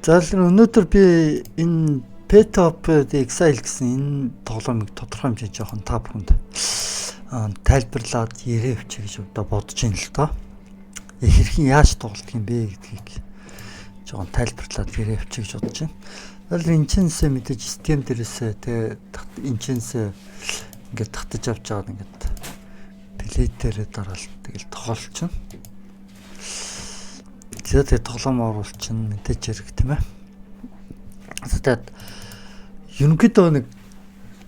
За өнөөдөр би энэ Path of the Exile гэсэн энэ тоглоомыг тодорхой хэмжээнд жоохон та бүхэнд тайлбарлаад ярээвч гэж одоо бодож байна л доо. Хэрхэн яаж тоглох юм бэ гэдгийг жоохон тайлбарлаад ярээвч гэж бодож байна. Тэгэхээр энэ чинсээ мэдээж систем дээрээсээ энэ чинсээ ингээд татаж авч байгаа ингээд плей дээрээ дараалт тэгэл тоглолч. Тэгээд тоглоом оруулчин мэдээж хэрэг тийм ээ. Тэгээд ерөнхийдөө нэг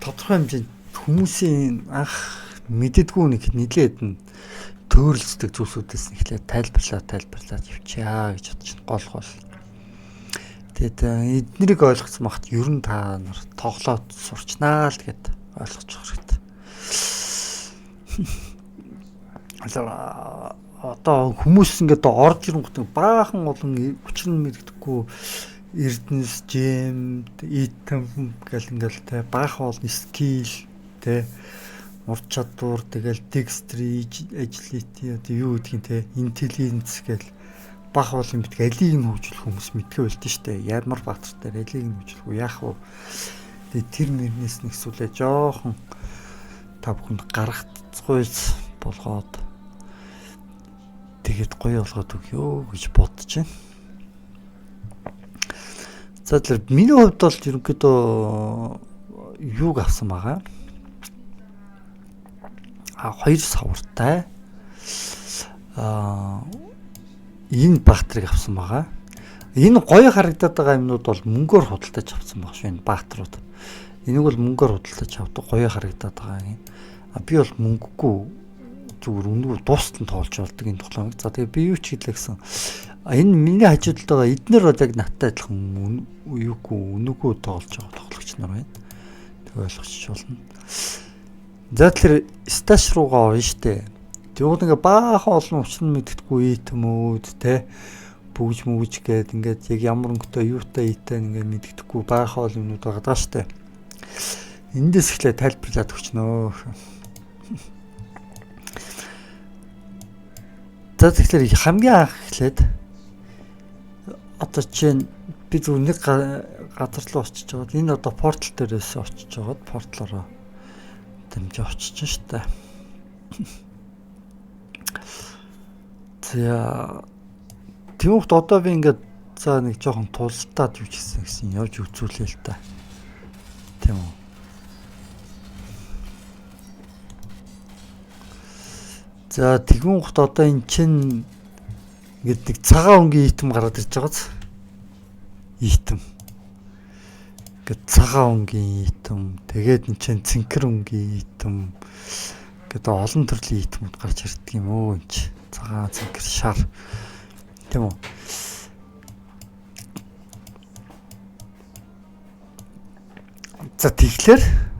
тодорхой хэмжээнд хүмүүсийн анх мэддэггүй нэг нэлээд нь төөрөлцдөг зүйлсүүдээс эхлээд тайлбарлаад явчаа гэж бодож байна. Гол. Тэгээд эднэрийг ойлгоцсон багт ер нь та нар тоглоод сурчнаа л гэд ойлгочих хэрэгтэй. Одоо хүмүүс ингээд орж ирэнгүүт баахан олон хүчин мэддэггүй Эрдэнэс, Жем, Итем гэл ингээл те баахан олон скил те ур чадвар тэгэл дextry, agility одоо юу гэдгийг те intelligence гэл бах олон мэддэг алийг нь хөгжүүлэх хүмүүс мэдгээ байлдэн штэ. Ямар баатартай алийг нь хөгжүүлэх үү яах вэ? Тэгээ тэр мөрнээс нэг сүлээ жоохон та бүхэнд гаргацгүйс болгоод тэгээд гоё болгоод өгөө гэж бодож байна. За тэр миний хувьд бол ерөнхийдөө юуг авсан байгаа. 2 савартай. Энэ баатрыг авсан байгаа. Энэ гоё харагдаад байгаа юмнууд бол мөнгөөр худалдаж авсан байгаа шүү энэ баатрууд. Энийг бол мөнгөөр худалдаж авдаг гоё харагдаад байгаа юм. Би бол мөнгөгүй зүгээр үнэгээр дуустал нь тоолж болдог энэ тоглоомыг. За тэгээ би юу ч хэлээ гэсэн. Энэ миний хажуудалд байгаа эднэр бол яг надтай адилхан үнэгүй тоолж байгаа тоглогч нар байна. Тэг ойлгочих болно. За тэр сташ руугаа орно штэ. Тэгвэл ингээ баахан олон учрын мэддэггүй итэмүүд те бүгж гээд ингээд яг ямар өнгөтэй юутай итэн ингээ мэддэггүй баахан олон юмнууд байгаа даа штэ. Эндээс эхлээ тайлбарлаад өгчнөө. За тэгэхээр хамгийн анх эхлээд одоо чинь би зөв нэг газар руу очиж байгаа. Энэ одоо портал дээрээс очиж байгаа. Порталороо дамжиж очиж штэ. За тэгвэл одоо би ингээд за нэг жоохон тултаад юу ч гэсэн явж үзүүлээ л та. Тийм үү. За тэгвэл одоо эн чин ингээд нэг цагаан өнгийн итем гараад ирж байгааз. Итем. Ингээд цагаан өнгийн итем, тэгээд эн чин цэнхэр өнгийн итем. Ингээд олон төрлийн итемүүд гарч ирдэг юм өө энэ чи. Цагаан цэнхэр шар. Тийм үү. За тэгэхээр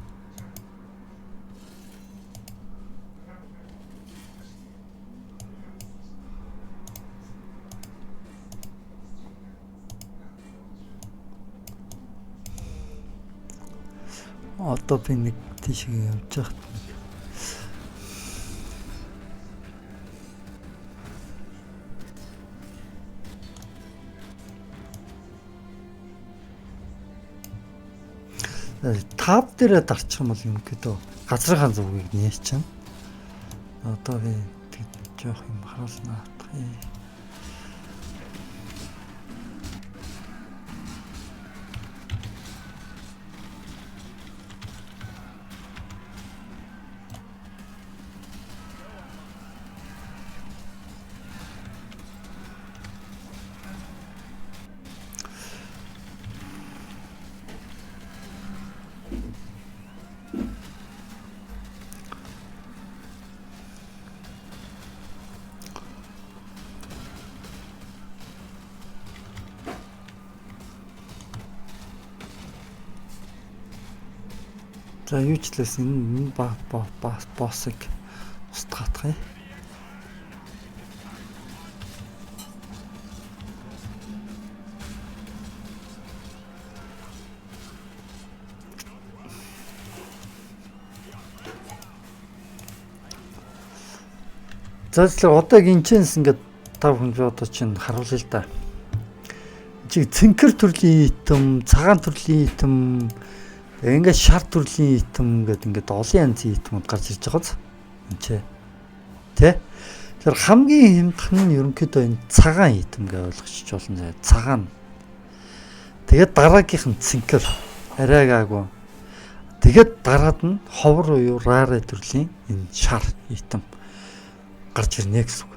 одоо би нэг тийшээ явж байгаа. Тав дээр дарчих юм бол юм гэдэг газрынхаа зүгийг нээж чинь. Одоо би жоох юм харуулнаа. За юу ч лээс энэ боссыг устгах юм. За тэгэхээр одоо гинчэнс ингээд тав хүн одоо чинь харуулъя л да. чи цэнхэр төрлийн итем, цагаан төрлийн итем, ингээд шар төрлийн итем гэдэг ингээд олон янзын итемүүд гарч ирж байгааз. Энд чи тэ. Тэр хамгийн хямдхан нь ерөнхийдөө энэ цагаан итем гэж ойлгочих болно. Цагаан. Тэгээд дараагийнх нь цэнхэр арай гаагүй. Тэгээд дараад нь ховор уу рарэ төрлийн энэ шар итем гарч ирнэ гэсэн үг.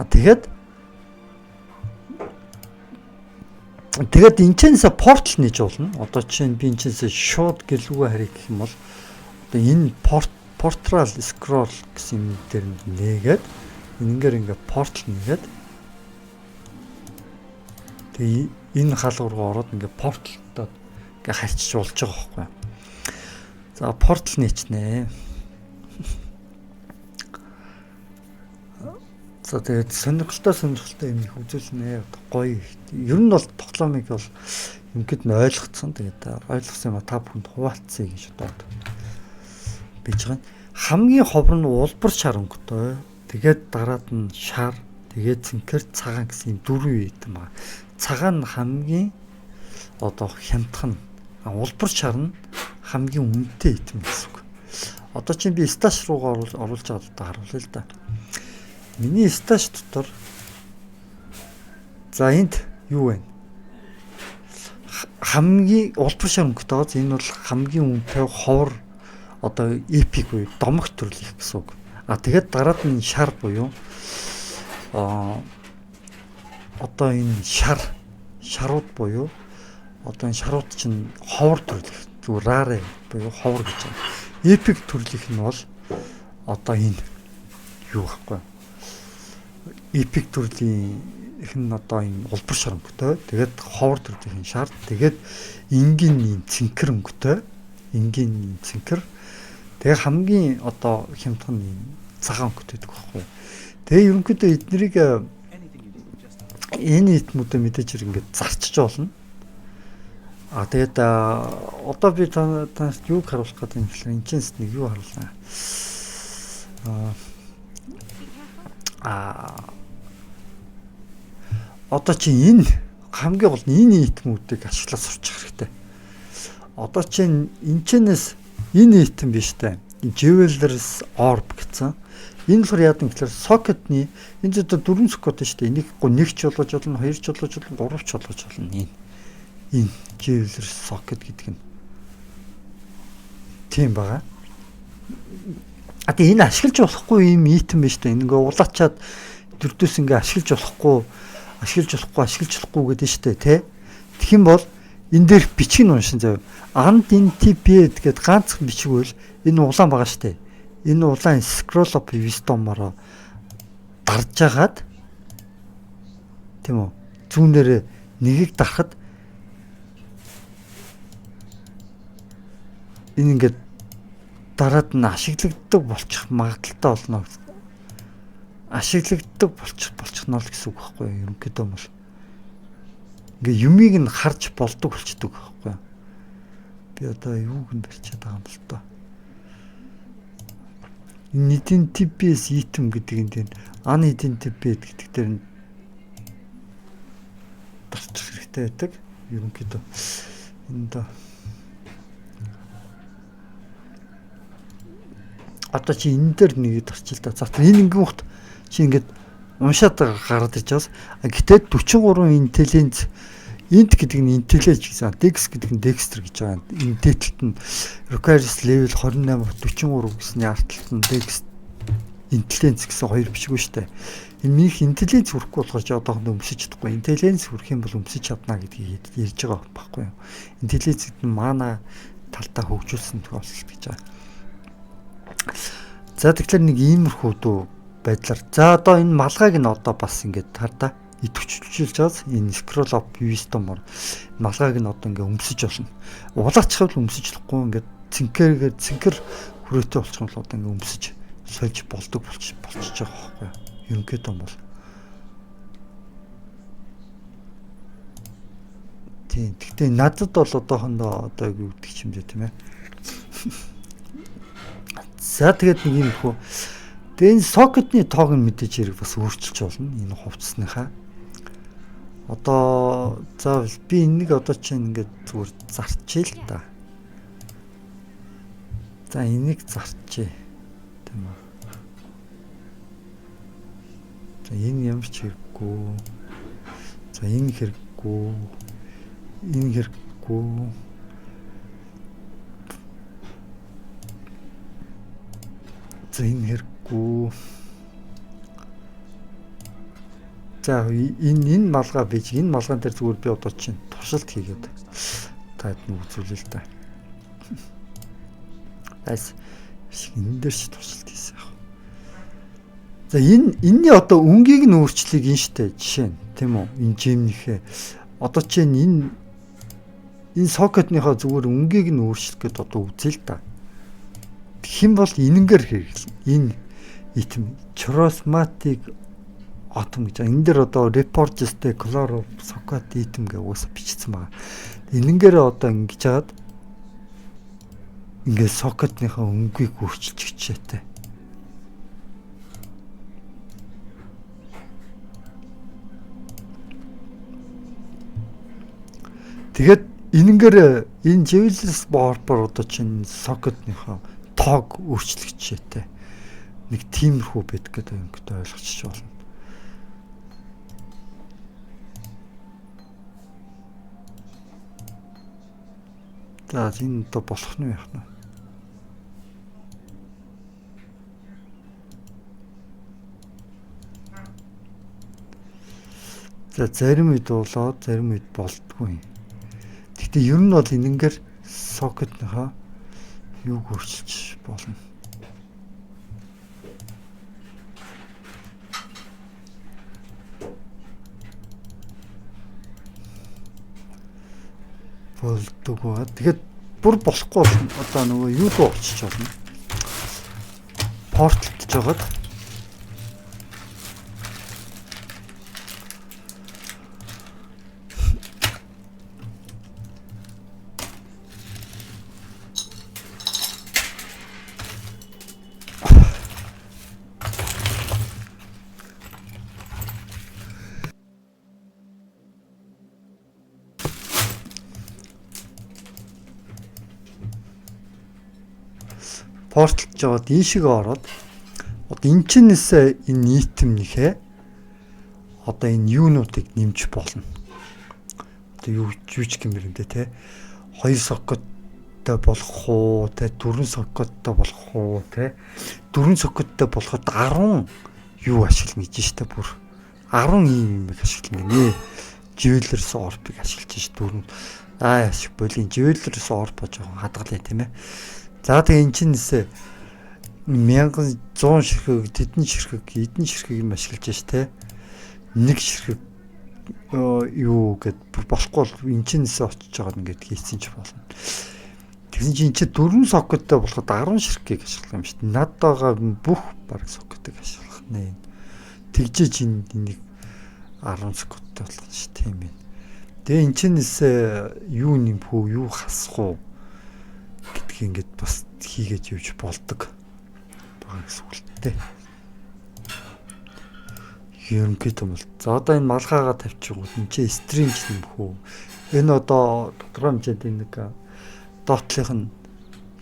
Тэгээд энэчнээсээ портал нээж болно. Одоо чинь би энэчнээсээ шууд гэлүүгээ харих гэх юм бол одоо энэ portal scroll гэсэн юм дээр нээгээд ингээд портал нээгээд тэгээ энэ хаалга руу ороод ингээд порталдаа ингээд харьцаж болж байгаа байхгүй. За портал нээчнэ. За тэгээд сонирхолтой юм их үзүүлнэ. Гоё. Ер нь бол тоглоомыг бол ингээд нь ойлгоцсон. Тэгээд ойлгосон юм та бүхэнд хуваалцъя гэж бодоод бийж байгаа. Хамгийн ховор нь улбар шар өнгөтэй. Тэгээд дараад нь шар, тэгээд цэнхэр, цагаан гэсэн юм дөрвөн итем байна. Цагаан нь хамгийн одоо хямдхан. Улбар шар нь хамгийн үнэтэй итем гэсэн үг. Одоо чинь би сташ руугаа оруулж байгаа одоо харуулъя л да. Миний сташ дотор за энд юу вэ? Хамгийн улбар шар өнгөтэй байгаа. Энэ бол хамгийн үнэтэй ховор одоо эпик буюу домогт төрлөх гэсэн үг. Тэгээд дараад нь шар буюу одоо энэ шарууд буюу одоо энэ шарууд чинь ховор төрлөх зүгээр рарэ буюу ховор гэж байна. Эпик төрлөх нь бол одоо энэ юу гэхгүй. Эпик төрлийн их нь одоо энэ улбар шар өнгөтэй. Тэгээд ховор төрлийн шар. Тэгээд энгийн цэнхэр өнгөтэй. Энгийн цэнхэр. Тэгээ хамгийн одоо хямдхан цагаан өнгөтэй гэдэг байхгүй. Тэгээ ерөнхийдөө эднэрийг энэ итмүүдээ мэдээж ингээд зарчиж болно. Тэгээд одоо би танаас юуг харуулах гэдэг юм бэ? Энэчнээс нэг юу харуулнаа. Одоо чи энэ хамгийн гол нь энэ итмүүдийг ашиглаж сурчих хэрэгтэй. Одоо чи энэчнээс энэ итем биш үү? Jewelers orb гэсэн. Энэ болохоор яадаг гэхээр socket-ны энэ зөв 4 socket шүү дээ. Энийг нэг ч болгож болно, хоёр ч болгож болно, гурав ч болгож болно. Энэ Jewelers socket гэдэг нь тийм байгаа. Тэгээ энэ ашиглаж болохгүй юм итем биш үү? Ингээ улаачаад дөрдөөс ингээ ашиглаж болохгүй гэдэг нь шүү дээ, тэ? Тэгэх юм бол энэ дээр бичиг нь уншин зав. Unidentified гэдэг ганцхан бичиг бол энэ улаан байгаа шүү дээ. Энэ улаан scroll up wisdom-ороо дарж агаад тийм үү? Зүүнээрээ нэгийг дарахад энэ ингээд дараад нь ашиглагддаг болчих магадaltaй болно. Ашиглагддаг болчих нь л гэсэн үг байхгүй юу? Ерөнхийдөө бол ингээ юмыг нь харж болдог болчдөг байхгүй юу? Би одоо юуг нь барьчаад байгаа юм бол тоо. Identifies item гэдэг энэ дээр unidentified гэдэг дээр нь дарчих хэрэгтэй байдаг. Ерөнхийдөө энэ доо одоо чи энэ дээр нэг дарчил та. За энэ ингээ ухт чи ингээд уншаад гараад иж байгаас. Гэтэ 43 интеллигенц int гэдэг нь intelligence гэсэн. Dex гэдэг нь dexter гэж байгаа. Энэ дээдлэлт нь requires level 28 43 гэсний артталт нь dex intelligence гэсэн хоёр бичиг шүү дээ. Энэ минийх intelligence хүрэхгүй болохоор чи одоохондоо өмсөж чадахгүй. Intelligence хүрэх юм бол өмсөж чадна гэдгийг ярьж байгаа байхгүй юу? Intelligence гэдэг нь мана талтаа хөгжүүлсэн тохиолдол гэж байгаа. За тэгэхээр нэг иймэрхүү дүү байдлаар. За одоо энэ малгайг нь одоо бас ингээд хардаа идэвхжүүлж байгаас энэ scroll up wisdom-оор малгайг нь одоо ингээд өмсөж болно. Улаачих бол өмсөж болохгүй ингээд цэнхэр хүрээтэй болчих юм бол одоо ингээд өмсөж сольж болдог болчихж байгаа байхгүй юу? Ерөнхийдөө бол тийм. Гэхдээ надад бол одоохондоо одоо юу гэдэг юм бэ тийм ээ. За тэгээд нэг юм хөө. Тэгээ энэ socket-ны тоог нь мэдээж хэрэг бас өөрчилж болно. Энэ хувцсныхаа. Одоо заавал би энийг одоо чинь ингээд зүгээр зарчээ л та. За энийг зарчээ. Тийм үү. За энэ ямар ч хэрэггүй. За энэ хэрэггүй. Энэ хэрэггүй. За энэ хэрэггүй. За энэ малгай бийж энэ малгайн дээр зүгээр би одоо чинь туршилт хийгээд таад нь үзүүлээ л да. Айс энэ дээр ч туршилт хийсэн яг. За энэний одоо өнгийг нь өөрчлөгийг энэ штэ жишээ нь тийм үү? Энэ жимнийхээ одоо чинь энэ сокетныхоо зүгээр өнгийг нь өөрчлөх гээд одоо үзээ л да. Хэн бол энэнгээр хэрэглэн. Энэ итем Chromatic Atom гэж. Энэ дээр одоо Reports-тэй Color Socket item гэж уусаа бичсэн байгаа. Энэнгээр одоо ингэж хагаад ингээд socket-ныхаа өнгийг өөрчилж хичээтэй. Тэгээд энэнгээр энэ Jewelers Barber одоо чинь socket-ныхаа тоог өөрчлөх хичээтэй. Нэг тиймэрхүү байдаг гэдэг ингээд ойлгочих болно. За энэ одоо болох нь яах нь. За зарим үед болоод зарим үед болдгүй. Гэхдээ ер нь бол энэнгээр сокетныхаа юуг өөрчилж болно. Болдгоо. Тэгэхээр бүр болохгүй одоо нөгөө юу руу орчиж болно. Порталж жагаад порталж жагаад энэ шиг ороод одоо энэ чинээсээ энэ нийтэмнийхээ одоо энэ юунуудыг нэмж болно. Одоо юу ч гэмэрэндээ те 2 сокеттэй болох уу те 4 сокеттэй болох уу те 4 сокеттэй болоход 10 юу ашиглана гэж штэ бүр 10 ийм юм ашиглана гинэ. Jewelers Orb-ыг ашиглаж ш 4 ашиг болын Jewelers Orb жоохон хадгалаа тийм ээ. За тэгээ эн чинээсээ 1100 ширхэг, тэдэн ширхэг, эдэн ширхэг юм ашиглаж ш тэ. Нэг ширхэг юу гэд болохгүй бол эн чинээсээ очиж байгаа ингээд хийсэн ч болно. Тэгсэн чинь эн чинь 4 сокеттэй болоход 10 ширхгийг ашиглах юм шүү дээ. Над байгаа бүх баг сокетыг ашиглах нэ. Тэгжээж энийг 10 сокеттэй болгох шүү тийм ээ. Тэгээ эн чинээсээ юу нэмэх үү, юу хасах уу гэдгийг ингээд бас хийгээд явж болдог байгаа гэсэн үг л дээ. Ерөнхийдөө бол за одоо энэ малгайгаа тавьчихгүй энэ чи стримж нэмэх үү? Энэ одоо тодорхой хэмжээнд нэг дотлынх нь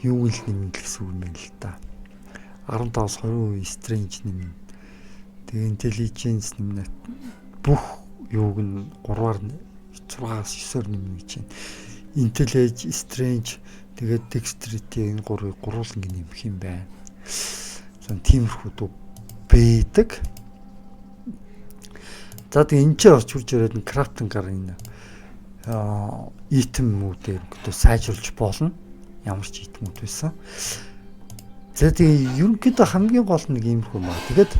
юу ил нэмнэ гэсэн үг юм л да. 15-аас 20% стримж нэмнэ. Тэгээ intelligence нэмнэ. Бүх юуг нь 3-аар 6-аас 9-оор нэмнэ гэж байна. Intelligence, strange тэгээд dexterity энэ гурыг гуруулan нэмэх юм байна. Сон тиймэрхүү дүү байдаг. За тэгээ энэ ч орч хурж ирээд н крафтингаар энэ итемүүдээр гэдэг сайжруулж болно. Ямар ч итемүүд байсан. За тэгээ ерөнхийдөө хамгийн гол нэг иймэрхүү маа. Тэгээд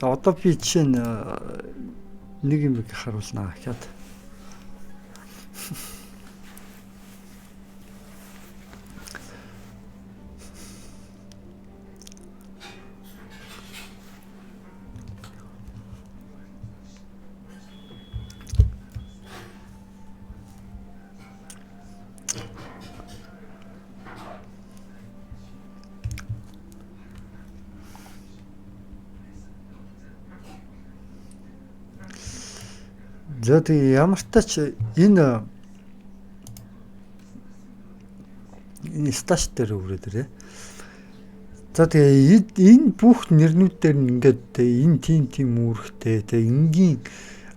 одоо би чинь нэг юм харуулнаа гэхэд За тэгээ ямар ч тач энэ стаж дээр өрөөд ирээ. За тэгээ энэ бүх нэрнүүдээр ингээд энэ тийм үүрэгтэй тэгээ энгийн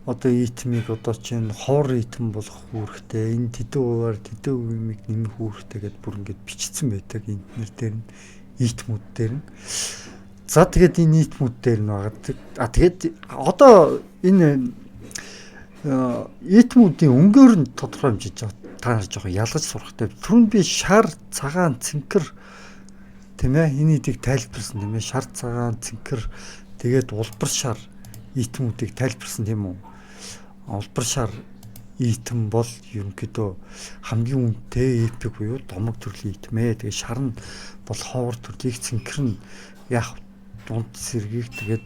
одоо итмиг одоо чинь хоор итм болох үүрэгтэй энэ тэдэн хуваар тэдэн үеийг нэмэх үүрэгтэй гэдээ бүр ингээд бичсэн байдаг энэ нэр дээр нь итмүүд дээр нь. За тэгээд энэ итмүүд дээр нь байгаа. Тэгээд одоо энэ итмүүдийн өнгөөр нь тодорхой хэмжиж байгаа. Та нар жоохон ялгаж сурахтай. Түрүүнд би шар, цагаан, цэнхэр тийм ээ энэ эдийг тайлбарсан тийм ээ шар, цагаан, цэнхэр тэгээд улбар шар итмүүдийг тайлбарсан тийм үү? Улбар шар итм бол ерөнхийдөө хамгийн үнэтэй эпик буюу домог төрлийн итмээ. Тэгээд шар нь бол ховор төрлийг, цэнхэр нь яг дунд сэргийг тэгээд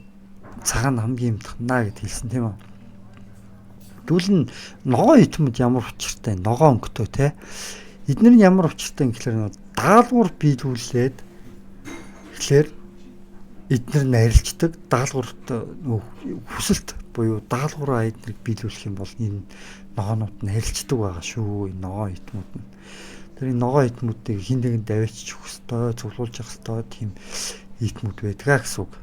цагаан хамгийн амтхнаа гэд хэлсэн тийм үү? Тэгвэл ногоо итмүүд ямар учиртай, ногоо өнгөтэй те. Эдгээр нь ямар учиртай гэхээр даалгавар биелүүлээд тэгэхээр эдгээр нь арилждаг даалгаварт хүсэлт буюу даалгавраа эднийг биелүүлэх юм бол энэ ногоонууд нь арилждаг байгаа шүү. Энэ ногоо итмүүд нь. Тэр энэ ногоо итмүүдийг хин нэгэнд даваачих хөстой, цуглуулж явах хөстой тийм итмүүд байдгаа гэсэн үг.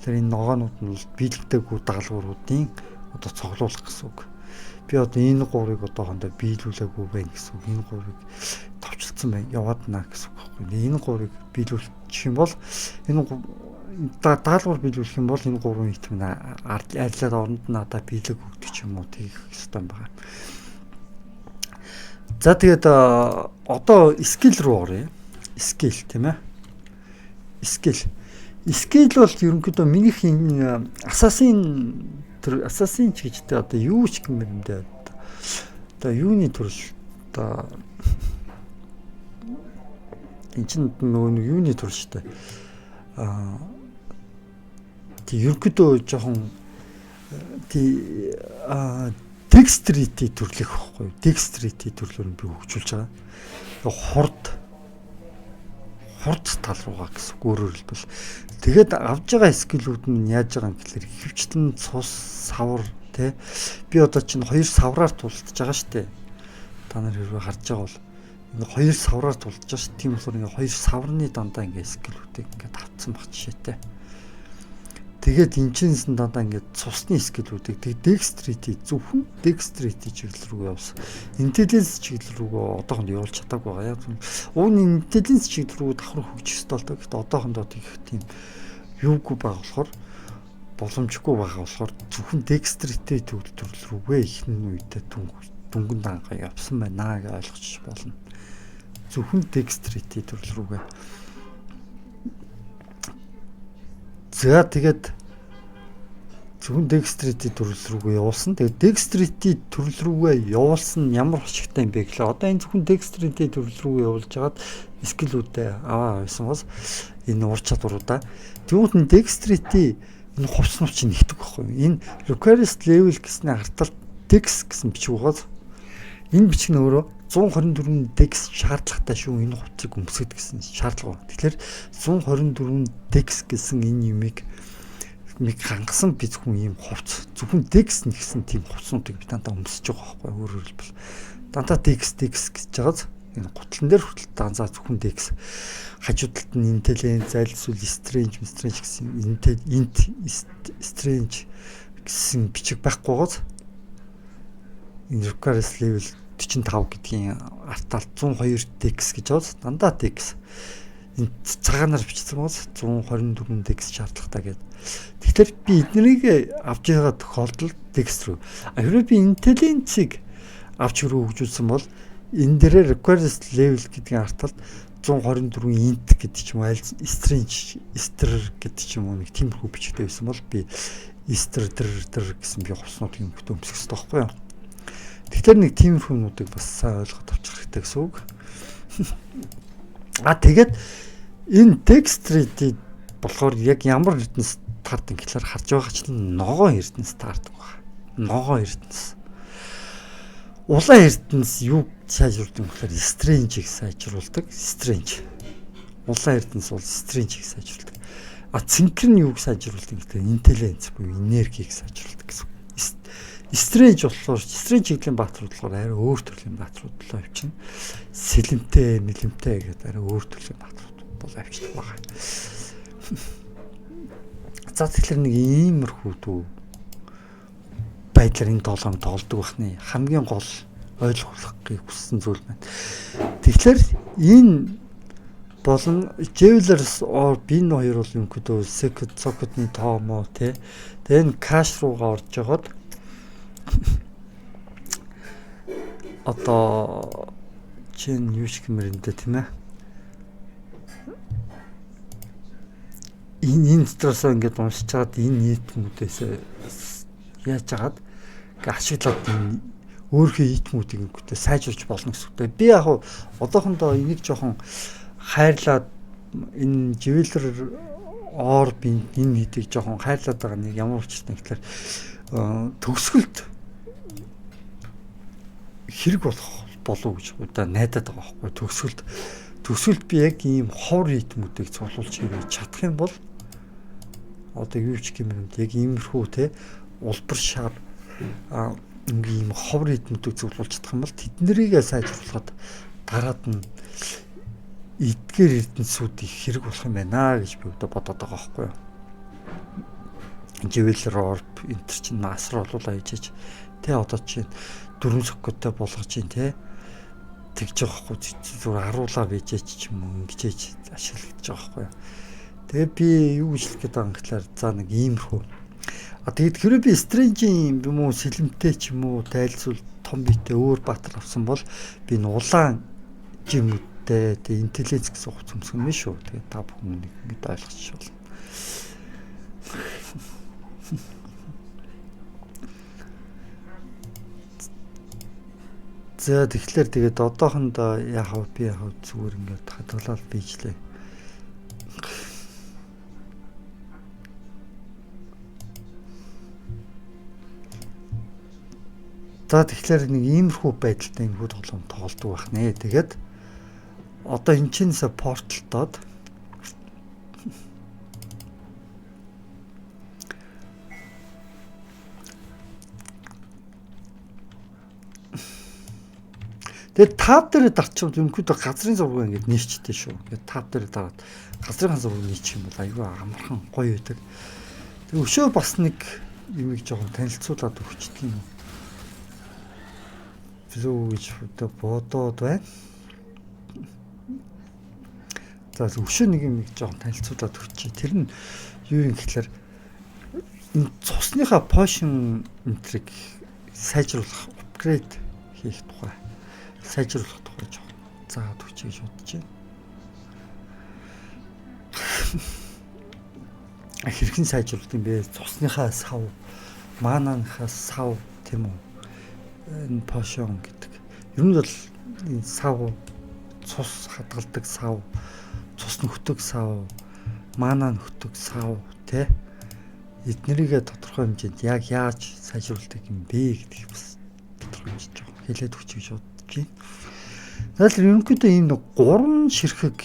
Тэгэхээр энэ ногоонууд нь бол биелэгдээгүй даалгавруудын одоо цуглуулах гэсэн үг. Би одоо энэ гурыг одоохондоо биелүүлээгүй байна гэсэн үг. Энэ гурыг товчлцсон байна. Яваад наа гэсэн үг байхгүй. Энэ гурыг биелүүлчих юм бол энэ даалгавар биелүүлэх юм бол энэ гурван итм нь арилаад оронд нь надад биелэг өгдөг ч юм уу тийх хэвээр байна. За тэгээд одоо скил руу оръё. Скил тийм ээ. Скил бол ерөнхийдөө минийх энэ Assassin ч гэжтэй одоо юу ч юм бэ дээ. Одоо юуны төрөл одоо энэ чинь нөгөө юуны төрөл шүү дээ. Ерөнхийдөө жоохон dexterity төрлөх байхгүй. Dexterity төрлөөр нь би хөгжүүлж байгаа. Хурд тал руугаа гэсэн өөрөөр хэлбэл тэгээд авж байгаа скиллүүд нь яаж байгаа юм гэхээр хөвчлэн цус савар тий би одоо чинь 2 савраар тулдж байгаа штэ та нар хэрвээ харж байгаа бол энэ 2 савраар тулдж байгаа ш тийм болохоор ингээ 2 саврны дандаа ингээ скиллүүдийг ингээ тавцсан баг жишээтэй тэгээд энэчнээс дандаа ингээ цусны скиллүүдийг тэгээд dexterity зөвхөн dexterity чиглэл рүү явсан intelligence чиглэл рүү одоохондоо явуулж чадаагүй байгаа яг уун intelligence чиглэл рүү давхар хөгжих ёстой л доо гэхдээ одоохондоо тийм юугүй байгаа болохоор боломжгүй байгаа болохоор зөвхөн dexterity төрөл рүүгээ ихэнх үедээ дүнгэн дангаа явсан байна гэж ойлгож болно зөвхөн dexterity төрөл рүүгээ за тэгээд зөвхөн dexterity төрөл рүүгээ явуулсан. Тэгээд dexterity төрөл рүүгээ явуулсан ямар ашигтай юм бэ гэхлээр одоо энэ зөвхөн dexterity төрөл рүүгээ явуулж хагаад скиллүүдээ аваа байсан бас энэ ур чадваруудаа тэгвэл энэ dexterity энэ хувцснууд чинь нэгдэг байхгүй юу? Энэ requires level гэсний хартал dex гэсэн бичиг байгаа. Энэ бичиг нь өөрөө 124 dex шаардлагатай шүү энэ хувцсыг өмсгөх гэсэн шаардлага байна. Тэгэхээр 124 dex гэсэн энэ юмыг хангасан би зөвхөн ийм хувцс зөвхөн dex нэгсэн тийм хувцсуудыг би дандаа өмсөж байгаа байхгүй өөрөөр хэлбэл дандаа dex гэж байгааз энэ гутлан дээр хүртэл дандаа зөвхөн dex хажуудалд нь intelligence зайлсвал strange гэсэн strange гэсэн бичиг байхгүй байгааз энэ requires level 45 гэдгийн артал 102 dex гэж байна. Дандаа dex. Энэ цагаанаар бичсэн боос 124 dex шаардлагатай гэдэг. Тэгэхээр би эднийг авч байгаа тохиолдолд dex рүү. Хэрвээ би intelligence-ийг авч рүү хөгжүүлсэн бол энэ дээрээ requires level гэдгийн арталд 124 int гэдэг ч юм уу strange гэдэг ч юм уу нэг тиймэрхүү бичигтэй байсан бол би дэр гэсэн би хувцснууд юм хөтөмсөх хэрэгтэй байхгүй юу? Тэгэхээр нэг тиймэрхүү юмнуудыг бас сайн ойлгоод авчих хэрэгтэй гэсэн үг. Тэгээд энэ dexterity болохоор яг ямар эрдэнэс таардаг гэхээр харж байгаа ч ногоо эрдэнэс таардаг байна. Ногоо эрдэнэс. Улаан эрдэнэс юу сайжруулдаг гэхээр strange-ийг сайжруулдаг. Strange. Улаан эрдэнэс бол strange-ийг сайжруулдаг. Цэнхэр нь юуг сайжруулдаг гэхээр intelligence буюу энергийг сайжруулдаг гэсэн үг. Strange болохоор Strange чиглийн бааtruуд болохоор арай өөр төрлийн бааtruуд л авчихна. Сэлэмтэй, мэлэмтэй гэдэг арай өөр төрлийн бааtruуд бол авчихдаг байгаа. За тэгэхээр нэг иймэрхүү дүү байдлаар энэ тоглоом тоглодог бахны хамгийн гол ойлгохыг хүссэн зүйл байна. Тэгэхээр энэ болон Javelers or bin хоёр бол юм гэдэг socket-ны тоо мó те. Тэгээ энэ cache руугаа орж жагаад одоо чин юу шиг мөрөндөө тийм ээ. Энэ дотроос ингээд уншиж чаад энэ нийтмүүдээс яаж чагаад ашиглаад өөрийнхөө нийтмүүдийг ингээд сайжруулж болно гэсэн үг. Би яг одоохондоо энийг жоохон хайрлаад энэ Javeler or bin энэ нийтийг жоохон хайрлаад байгаа нэг ямар учиртай гэхээр төгсгөлд хэрэг болов гэж одоо найдаад байгаа байхгүй. Төгсгөлд би яг ийм ховор ритмүүдийг цуглуулж ирэх чадах юм бол одоо юу ч гэмээр яг иймэрхүү те улбар шар ийм ховор ритмүүдийг цуглуулж чадах юм бол тэднэрийгээ сайжруулахад дараад нь эдгээр эрдэнэсүүдийг хэрэг болох юм байна гэж би одоо бодоод байгаа байхгүй юу. Javeler orb энэ чинь масар болуулаа хийж те одоо чинь 4 соккотой болгож чинь те тэгж байгаа байхгүй зүгээр харуулаа бийжээч ч юм уу ингэжээч ашиглаж байгаа байхгүй. Тэгээ би юу гэж хэлэх гээд байгаа юм гэхээр за нэг иймэрхүү. Тэгээд хэрэв би Strange юм уу сэлэмтэй ч юм уу тайлцвал том биетэй өөр баатар авсан бол би улаан жимүүдтэй тэг интеллекс гэсэн хувц өмсгөн мэн шүү. Тэгээ та бүхэн ингэж ойлгочих болно. За тэгэхээр тэгээд одоохондоо яхав би яхав зүгээр ингээд хадгалаад бийжлээ. За тэгэхээр нэг иймэрхүү байдалтай энэ хүү тоглоом тоглолдог байх нэ. Тэгээд одоо энэ чинь порталтаад тэгээд тав дээр дарчвал ерөнхийдөө газрын зураг ингээд нийцчихдээ шүү. Тэгээд тав дээр дараад газрын зураг нийчих юм бол аюу амархан гоё байдаг. Тэгээд өшөө бас нэг юмыг жоохон танилцуулаад өгчдөг юм. Флоу гэж бодоод байна. За өшөө нэг юм жоохон танилцуулаад өгчээ. Тэр нь юу юм гэхээр энэ цусныхаа potion энтриг сайжруулах, апгрейд хийх тухай. Сайжруулах тухай жоохон заагаад өгчээ гэж бодож байна. Хэрхэн сайжруулах юм бэ? Цусныхаа сав, мананыхаа сав тийм үү? Энэ potion гэдэг. Ер нь бол энэ сав, цус хадгалдаг сав, цус нөхдөг сав, мана нөхдөг сав тий. Эднэрийгээ тодорхой хэмжээнд яг яаж сайжруулдаг юм бэ гэдгийг бас тодорхой хэмжээж жоохон хэлээд өгч гэж бодож байна. Тэгэл ерөнхийдөө энэ 3 ширхэг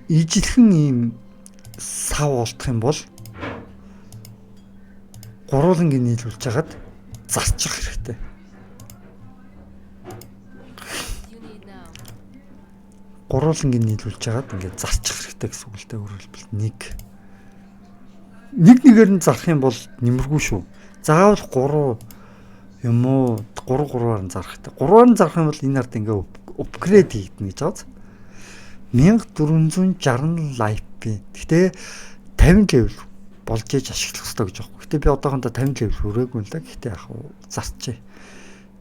ижилхэн ийм сав олдох юм бол гурвуулангийн нийлүүлж хагаад зарчих хэрэгтэй. Гурвуулангийн нийлүүлж хагаад ингээд зарчих хэрэгтэй гэсэн үг л дээ. Өөрөөр хэлбэл нэгээр нь зарах юм бол нэмэргүй шүү. Заавал 3 юм уу 3-3-аар нь зарах хэрэгтэй. 3-аар нь зарах юм бол энэ ард ингээд апгрейд хийгдэнэ гэж байгаа. 1460 лайф би. Гэтэ 50 левел болж ээж ашиглах хэрэгтэй гэж байна. Гэтэ би одоохондоо 50 левел хүрээгүй л да. Гэтэ яг зарчээ.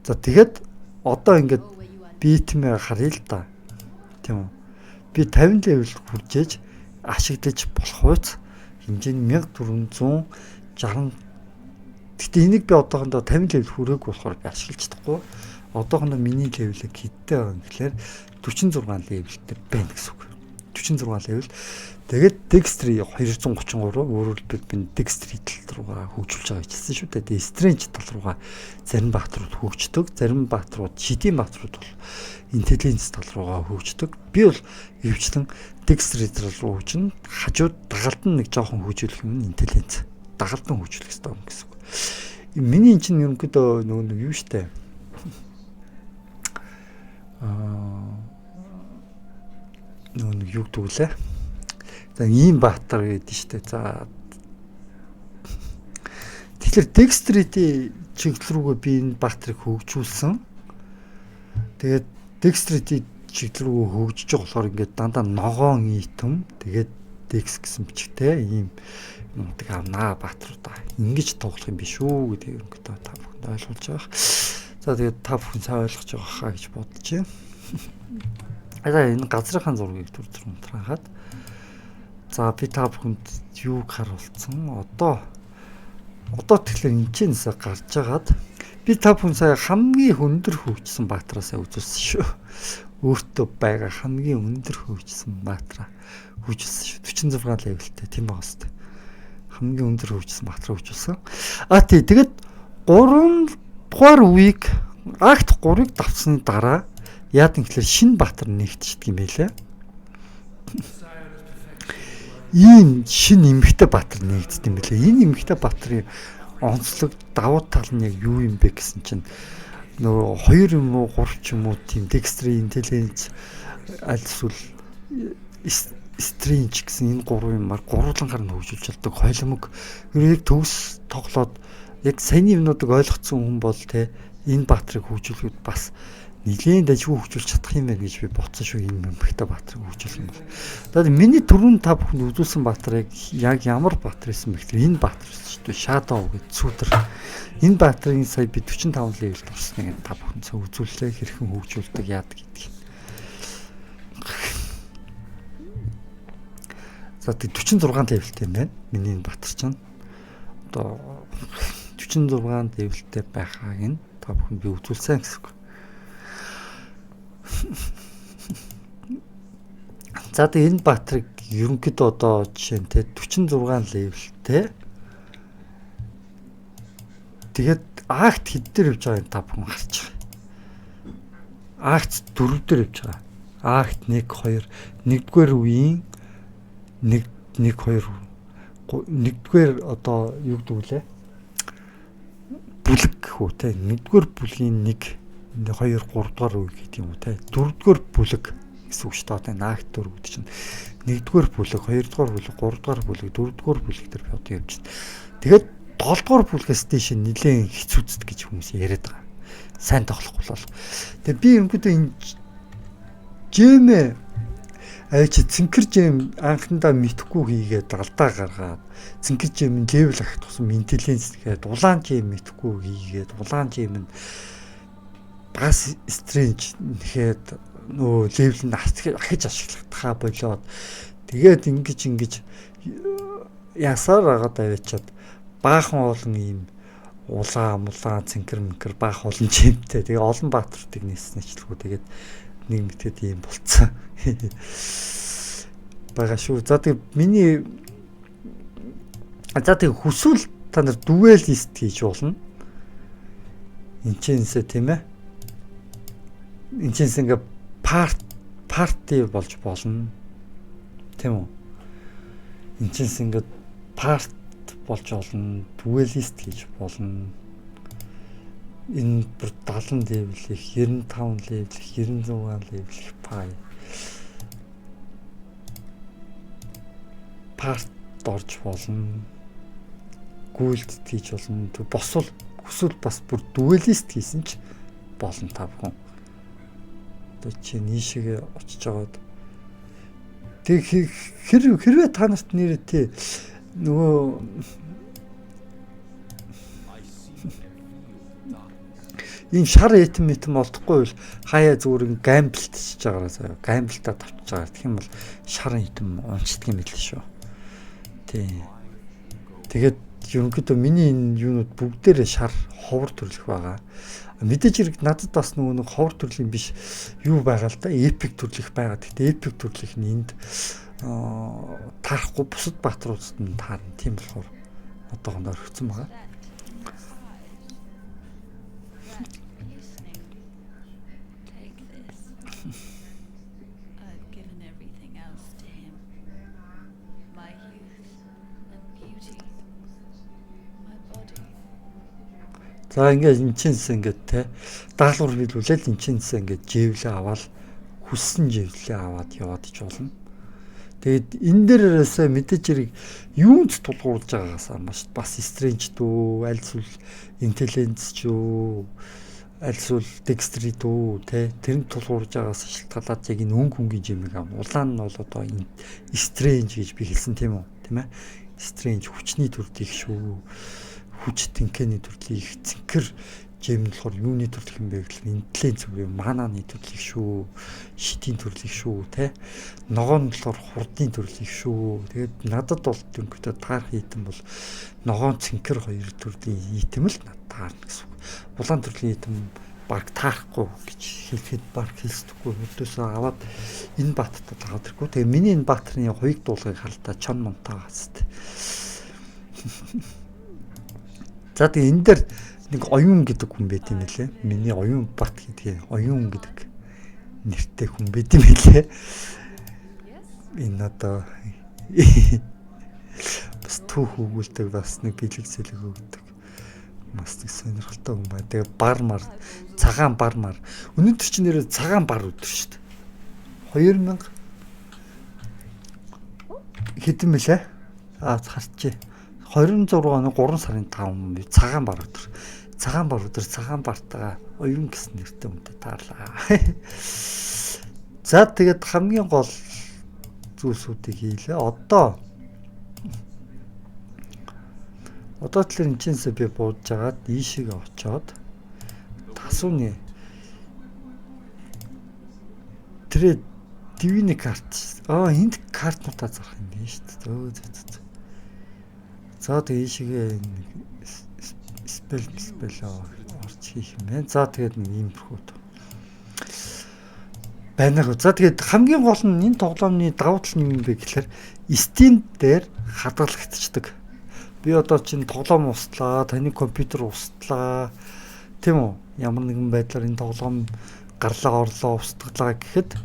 За тэгээд одоо ингээд битмээр харъя л да. Тийм үү. Би 50 левел хүрж ээж ашиглаж болох хуйц хэмжээ нь 1460. Гэтэ энийг би одоохондоо 50 левел хүрээгүй болохоор би ашиглаж чадахгүй. Одоохондоо миний левелийг хэдтэй байгаа юм гэхээр 46 левелтэй байна гэсэн үг. 46 level. Тэгээд Dexter 233 өөрөөр хэлбэл Dexter тал руугаа хөгжүүлж байгаа гэсэн шүү дээ. Тэгээд Strange тал руугаа зарим баатрууд хөгждөг, зарим баатрууд шидийн баатрууд бол intelligence тал руугаа хөгждөг. Би бол өвчлэн Dexter тал руу хөгжин, хажууд дагалд нь нэг жоохон хөгжүүлэх юм intelligence. Дагалд нь хөгжүүлэх хэрэгтэй юм гэсэн үг. Миний энэ чинь ерөнхийдөө нөгөө юу штэ. Нөгөө юу гэдэг вэ? За ийм баатар гэдэг штэ. За тэгэхээр Dexterity чиглэл рүүгээ би энэ баатрыг хөгжүүлсэн. Тэгээд Dexterity чиглэл рүү хөгжиж байгаа болохоор ингээд дандаа ногоон итем тэгээд Dex гэсэн бичгтэй ийм нэг амнаа баатруудаа ингэж тоглох юм биш үү гэдэг ерөнхийдөө та бүхэнд ойлгуулж байгаа. За тэгээд та бүхэн сайн ойлгож байгаа хаа гэж бодож байна. За энэ газрынхаа зургийг түр унтрахад за би та бүхэнд юуг харуулсан одоо тэгэхээр энэчнээс гарч агаад би та бүхэн сая хамгийн өндөр хөгжсөн баатараасаа үзүүлсэн шүү. Өөртөө байгаа хамгийн өндөр хөгжсөн баатараа хөгжүүлсэн шүү. 46 левелтэй тийм байгаа хэвээр. Хамгийн өндөр хөгжсөн баатараа хөгжүүлсэн. Тэгээд 3 дугаар үеиг акт 3-ыг давсны дараа яад гэхэлэр шинэ баатар нэгтчихдэг юм байлээ. Ийм шинэ эмэгтэй баатар нэгддэг юм байлээ. Энэ эмэгтэй баатарын онцлог давуу тал нь яг юу юм бэ гэсэн чинь нөгөө 2 юм уу 3 ч юм уу тийм Dexter intelligence аль эсвэл Strange гэсэн энэ 3 юмар гурвангаар нь хөгжүүлж чаддаг хойломог яг төгс тоглоод яг саяны юмнуудыг ойлгоцсон хүн бол те энэ баатрыг хөгжүүлэхэд бас нэлийн дажгүй хөгжүүлж чадах юм байна гэж би бодсон шүү энэ эмхтэй баатрыг хөгжүүлэх юм бол. Тэгээд миний түрүүн та бүхэнд үзүүлсэн баатрыг яг ямар баатар байсан бэ гэхээр энэ баатар шүү дээ. Shadow гэдэг сүүдэр. Энэ баатрын сая би 45 левел орсныг та бүхэнд цаа үзүүллээ хэрхэн хөгжүүлдэг яад гэдэг. За тэг 46 левелтэй юм байна. Миний энэ баатар чинь одоо 46 левелтэй байхааг нь та бүхэнд би үзүүлсэн гэсэн үг. За тэг энэ баатрыг ерөнхийдөө одоо жишээнтэй 46 левелтэй. Тэгээд акт хэд дээр явж байгааг та бүхэн харж байгаа. Акт 4 дээр явж байгаа. Акт 1 2 1-р үеийн 1 2 1-р одоо юу гэдэг вэ? Бүлэг гэх үү те. 1-р бүлгийн 1 2 3 дугаар үе гэдэг юм уу те. 4-р бүлэг гэсэн үг шүү дээ. Акт 4 гэдэг чинь 1-р бүлэг, 2-р бүлэг, 3-р бүлэг, 4-р бүлэг дээр би одоо явж байна. Тэгээд 7-р бүлгээс дэше нэлээд хэцүүцдэг гэж хүмүүс яриад байгаа. Сайн тоглохгүй бол. Тэгээд би ерөнхийдөө энэ жимэ цэнхэр жим анхандаа мэдхгүй хийгээд алдаа гаргаад цэнхэр жим левел ахих тусам интеллигенс гэхэд улаан жим мэдхгүй хийгээд улаан жим нь бас Strange нэхэд нөө левел нь ахиж ашиглахтахаа болоод тэгээд ингэж ясаар агаад авчиад баахан олон ийм улаан цэнхэр баах олон жимтэй тэгээ олон баатруудыг нээснэчлгүй тэгээд нэг мэтэд ийм болцсон бага шүү. За тэг миний хүсвэл та нар дуэлист хийж болно. Энчэнсэ тийм ээ. Энчэнс ингээ парти болж болно. Тийм үү? Энчэнс ингээ парт болж болно. Дуэлист хийж болно. Энэ бүр 70 левел их 95 левел их 96 левел их парт орж болно. Гүйлд хийж болно. Босвол хүсвэл бас бүр дуэлист хийсэн ч болно та бүхэн. Одоо чи нийшээ очиж байгаад тэг хэрвээ та нарт нэрээ нөгөө ийм шар итем олдохгүй бол хаяа зүгээр гамблт хийж байгаагаа гамблтаа тавьчих байгаа. Тэгэх юм бол шар итем унцдаг юм л шүү. Тий. Тэгээд ерөнхийдөө миний энэ юунууд бүгдээрээ шар ховор төрлөх байгаа. Мэдээж хэрэг надад бас нөгөө нэг ховор төрлийн биш юу байгаа л да. Эпик төрлөх байгаа. Гэхдээ эпик төрлөх нь энд таарахгүй бусад баатруудад нь таарна. Тийм болохоор одоохондоо орхисон байгаа. За ингээд энчинс ингээд те даалгавар биелүүлээд энчинс ингээд живлээ аваад хүссэн живлээ аваад яваад ч болно. Тэгээд энэ дээрээс мэдээж хэрэг юунд тулгуурлаж байгаагаас маш бас стрэнж дүү, аль эсвэл интеллигенц ч үү, аль эсвэл декстрит дүү те тэрэнд тулгуурлаж байгаагаас шалтгаалаад яг энэ өнгө хөнгөн жимийг ам. Улаан нь бол одоо энэ стрэнж гэж би хэлсэн тийм үү, тийм ээ. Стрэнж хүчний төрөлх шүү. Хүч тэнхээний төрлийг цэнхэр жим нь болохоор юуны төрлөх юм бэ гэхэл интеллигенц буюу мананы төрлийг шүү, шидийн төрлийг шүү те. Ногоон нь болохоор хурдны төрлийг шүү. Тэгээд надад бол дөнгөдөө таарах итем бол ногоон цэнхэр хоёр төрлийн итем л надад таарна гэсэн үг. Улаан төрлийн итем баг таарахгүй гэж хэлэхэд баг хэлсдэггүй. Өдөөсөө аваад энэ баттад аваад ирэхгүй. Тэгээд миний энэ баатрын хоёрт дуулгыг хальтаа чон монтаагаас те. За тэгээ энэ дээр нэг оюун гэдэг хүн байт юм лээ. Миний оюун бат гэдгийг оюун гэдэг нэртэй хүн байт юм лээ. Энэ одоо бас түүх өгүүлдэг бас нэг бэлэг зэлэг өгдөг. Бас нэг сонирхолтой хүн байна. Тэгээ бар мар цагаан бар мар. Өнөөдөр чи нэрээ цагаан бар өдөр шүү дээ. 2000 хэдэн мэлээ? Харчээ. 26 оны 3 сарын 5 цагаан бар өдөр. Цагаан бар өдөр цагаан бартаа оюун гэсэн нэртэй хүнтэй таарлаа. За тэгээд хамгийн гол зүйлсүүдийг хийлээ. Одоо тэгэхээр энэчнээс би буудж агаад ийшээгээ очоод тасууны тэр дивины карт. Энд картнуудаа зарах юм байна шүү дээ. За тэгээ ийшээгээ спел орч хийх юм байна. За тэгээд нэг иймэрхүү байна. За тэгээд хамгийн гол нь энэ тоглоомны давуу тал нь юм бэ гэхээр Steam дээр хадгалагдчихдаг. Би одоо чинь тоглоом ууслаа, таны компьютер ууслаа. Тийм үү? Ямар нэгэн байдлаар энэ тоглоом гарлаа орлоо устгалаа гэхэд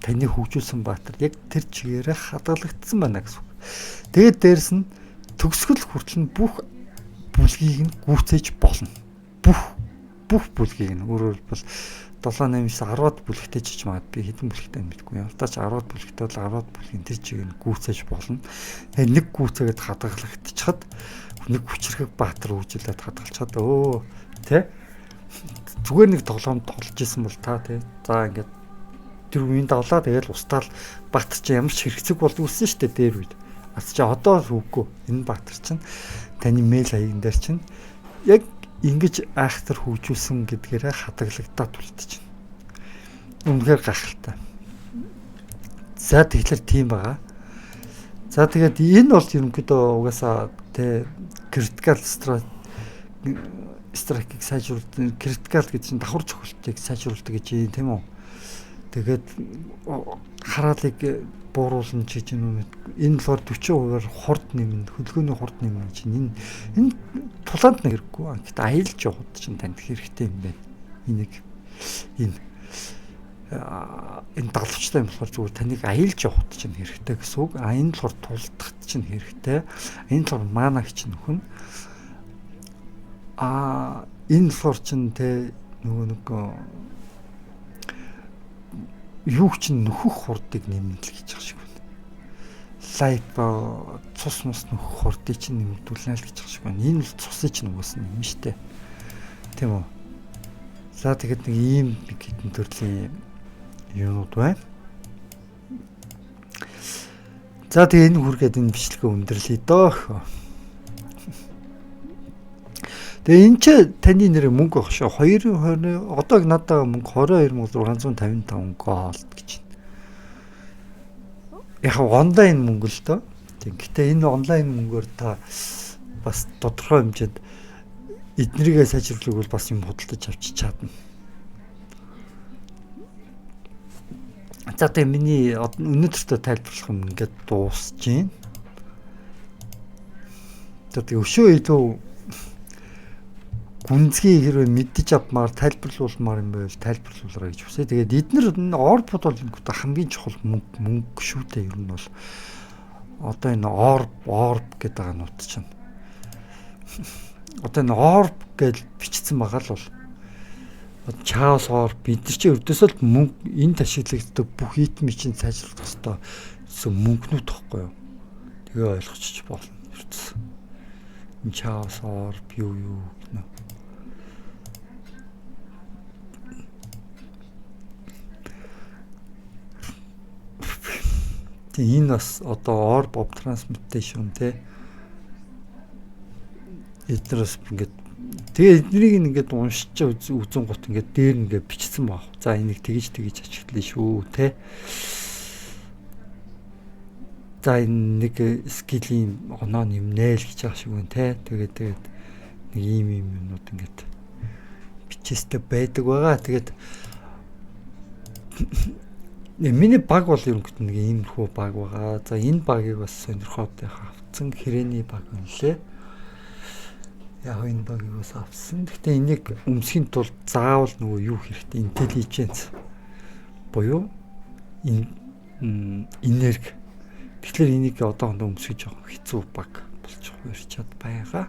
таны хөгжүүлсэн баатар яг тэр чигээрээ хадгалагдсан байна гэсэн үг. Тэгээд дээрэс нь төгсгөл хүртэл бүх бүлгийг нь гүйцээж болно. Бүх бүлгийг нь өөрөөр хэлбэл 7-8-10-ад бүлэгтэй ч гэж магад би хэдэн бүлэгтэй мэдгүй юм. Алдаач 10-ад бүлэгтэй бол 10-ад бүлгийн тэр чигийг нь гүйцээж болно. Тэгээд нэг гүйцээгээд хадгалагдчихад нэг хүчрхэг баатар үүжилээд хадгалчихад тэ зүгээр нэг тоглоом тоглож исэн бол та тэ за ингээд тэр үеийн давлаа тэгээд устгаал баатар чи ямар ч хэрэгцэг болдгоо үсэн шүү дээ дээр үед. Чи одоо үгүй энэ баатар чинь таны мэйл хаягн дээр чинь яг ингэж айхтар хөгжүүлсэн гэдгээрээ хадгалагдаад үлдчихэв. Үнэхээр гахалтай. За тэгэхээр тийм байгаа. За тэгээд энэ бол ерөнхийдөө угаасаа тэ critical strike-ийг сайжруулдаг, critical гэдэг чинь давхар цохилтыг сайжруулдаг гэж юм тийм үү? Тэгээд хараалыг бууруулна ч гэж энэ болохоор 40%-аар хурд нэмнэ, хөдөлгөөний хурд нэмнэ чинь энэ тулаанд нэг хэрэггүй. Гэхдээ аялж явахд чинь танд хэрэгтэй юм байна. Энэ дагалгчтай юм болохоор зүгээр таныг аялж явахд чинь хэрэгтэй гэсэн үг. Энэ болохоор тулдахт чинь хэрэгтэй. Энэ болохоор манаг чинь нөхөн. Энэ болохоор чинь тэ нөгөө юу чинь нөхөх хурдыг нэмэлт гэж байгаа шиг байна. Лайв цус мус нөхөх хурдыг чинь нэмэгдүүлнэ л гэж байгаа шиг байна. Энэ л цусыг чинь угаас нэмнэ штэ. Тийм үү? За тэгэхэд нэг ийм нэг хэдэн төрлийн юунууд байна. За тэгээ энэ хүргээд энэ бичлэгээ өндөрлөе доо. Тэгээ энэ ч таны нэр мөнгө багш 220 одоо надад мөнгө 22655 голд гэж байна. Яг онлайн мөнгө л доо. Гэхдээ энэ онлайн мөнгөөр та бас тодорхой хэмжээнд эднэрийгээ сайжруулах бол бас юм худалдаж авчиж чадна. За тэгээ миний өнөөдөртөө тайлбарлах юм ингээд дуусж байна. Тэгээ өшөө илүү гүнзгий хэрвээ мэддэж авмаар тайлбарлуулмаар юм байвал тайлбарлуулаарай гэж хүсье. Тэгээд эднэр орбууд бол ингээд хамгийн чухал мөнгө шүү дээ. Ер нь бол одоо энэ орб гэдэг анууд чинь. Одоо энэ орб гэж бичсэн байгаа л бол Чаос орб бид нар чинь өвдөсөл мөнгө энд ашиглагддаг бүх итми чинь сайжруулах ёстой. Мөнгнүүд тахгүй юу? Тэгээ ойлгочих болно. Энэ Чаос орб юу гэнэ. Тэгээ энэ бас одоо orb of transmutation те эднээс ингээд тэгээ эднийг ингээд уншиж үзэн гот ингээд дээр ингээд бичсэн баг. За энийг тэгж ашиглая шүү те. За энэ нэг скилийн оноо нэмнэ л гэж байгаа шиг байна те. Тэгээд нэг ийм юмнууд ингээд бичээстэй байдаг байгаа. Тэгээд миний баг бол ерөнхийдөө нэг иймэрхүү баг байгаа. За энэ багийг бас сонирхоод авцсан хэрээний баг юм лээ. Яг энэ багийг бас авсан. Гэхдээ энийг өмсөхийн тулд заавал нөгөө юу хэрэгтэй? Интеллиженц буюу энерги. Тэгэхээр энийг одоохондоо өмсгөж явах хэцүү баг болж ирчээд байгаа.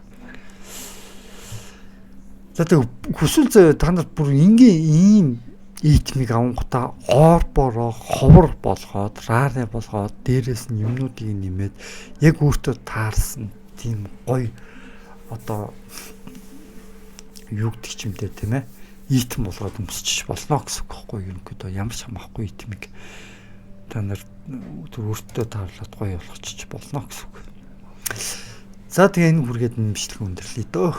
За тэг хүсвэл та нар бүр ингийн ийм итмиг авангуудаа орбороо ховор болгоод раарэ болгоод дээрээс нь юмнуудыг нэмээд яг өөртөө таарсан тийм гоё одоо юу гэдэг ч юм дээ тийм ээ итм болгоод өмсчих болно гэсэн үг байхгүй юу ерөнхийдөө ямар ч хамаахгүй итмиг та нар өөртөө таарлаад гоё болгочих болно гэсэн үг. За тэгээ энэ хүргээд нэмжлэг өндөрлөе дөө.